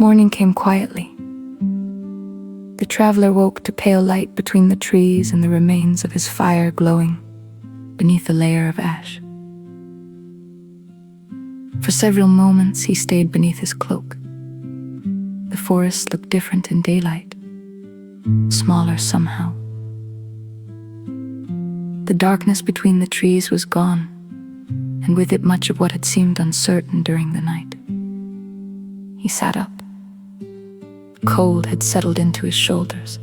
Morning came quietly. The traveler woke to pale light between the trees and the remains of his fire glowing beneath a layer of ash. For several moments he stayed beneath his cloak. The forest looked different in daylight, smaller somehow. The darkness between the trees was gone, and with it much of what had seemed uncertain during the night. He sat up. Cold had settled into his shoulders.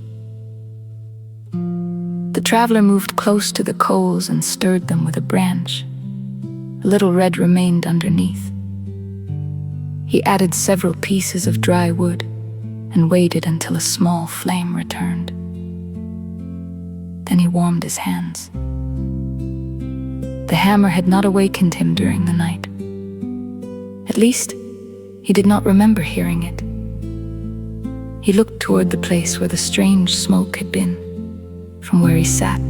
The traveler moved close to the coals and stirred them with a branch. A little red remained underneath. He added several pieces of dry wood and waited until a small flame returned. Then he warmed his hands. The hammer had not awakened him during the night. At least, he did not remember hearing it. He looked toward the place where the strange smoke had been. From where he sat,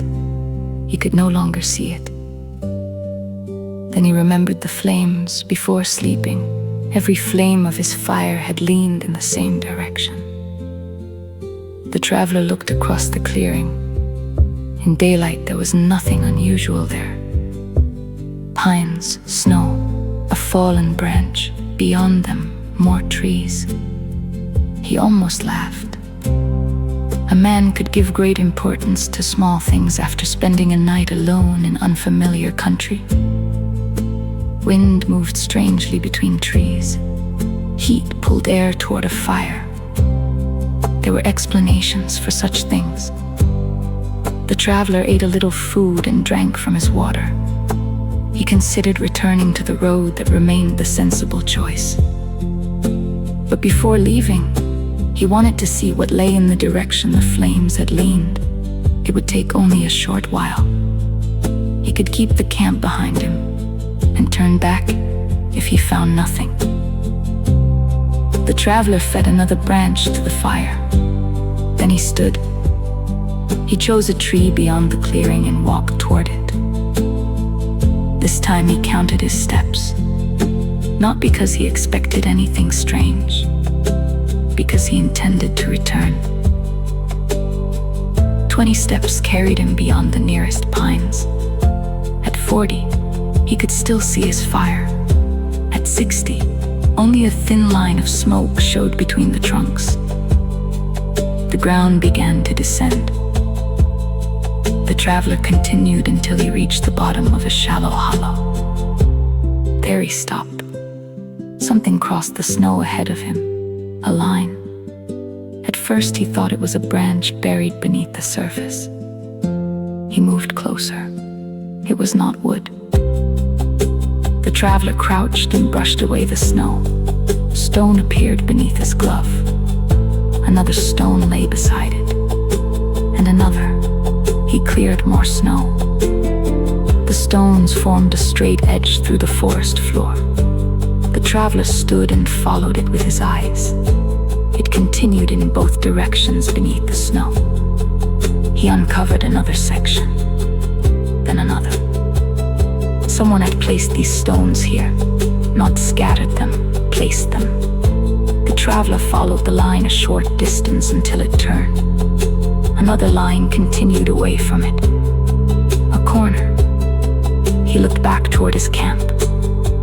he could no longer see it. Then he remembered the flames before sleeping. Every flame of his fire had leaned in the same direction. The traveler looked across the clearing. In daylight, there was nothing unusual there. Pines, snow, a fallen branch. Beyond them, more trees. He almost laughed. A man could give great importance to small things after spending a night alone in unfamiliar country. Wind moved strangely between trees. Heat pulled air toward a fire. There were explanations for such things. The traveler ate a little food and drank from his water. He considered returning to the road that remained the sensible choice. But before leaving, he wanted to see what lay in the direction the flames had leaned. It would take only a short while. He could keep the camp behind him and turn back if he found nothing. The traveler fed another branch to the fire. Then he stood. He chose a tree beyond the clearing and walked toward it. This time he counted his steps, not because he expected anything strange, because he intended to return. 20 steps carried him beyond the nearest pines. At 40, he could still see his fire. At 60, only a thin line of smoke showed between the trunks. The ground began to descend. The traveler continued until he reached the bottom of a shallow hollow. There he stopped. Something crossed the snow ahead of him, a line. At first he thought it was a branch buried beneath the surface. He moved closer. It was not wood. The traveler crouched and brushed away the snow. Stone appeared beneath his glove. Another stone lay beside it, and another. He cleared more snow. The stones formed a straight edge through the forest floor. The traveler stood and followed it with his eyes. It continued in both directions beneath the snow. He uncovered another section, then another. Someone had placed these stones here, not scattered them, placed them. The traveler followed the line a short distance until it turned. Another line continued away from it. A corner. He looked back toward his camp.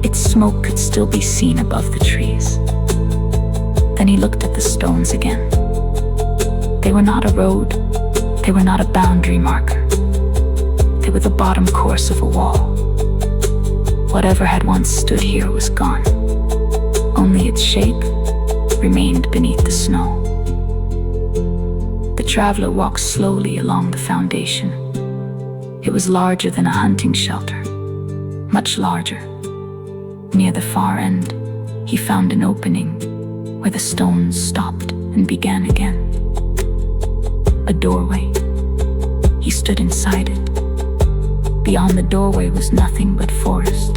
Its smoke could still be seen above the trees. Then he looked at the stones again. They were not a road. They were not a boundary marker. They were the bottom course of a wall. Whatever had once stood here was gone. Only its shape remained beneath the snow. The traveler walked slowly along the foundation. It was larger than a hunting shelter, much larger. Near the far end, he found an opening where the stones stopped and began again. A doorway. He stood inside it. Beyond the doorway was nothing but forest.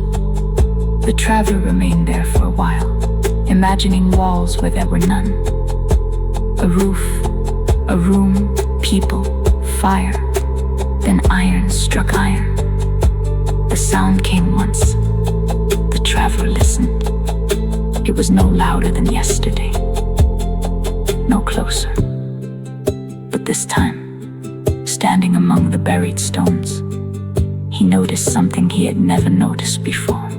The traveler remained there for a while, imagining walls where there were none. A roof, a room, people, fire. Then iron struck iron. The sound came once. The traveler listened. It was no louder than yesterday. no closer. But this time, standing among the buried stones, he noticed something he had never noticed before.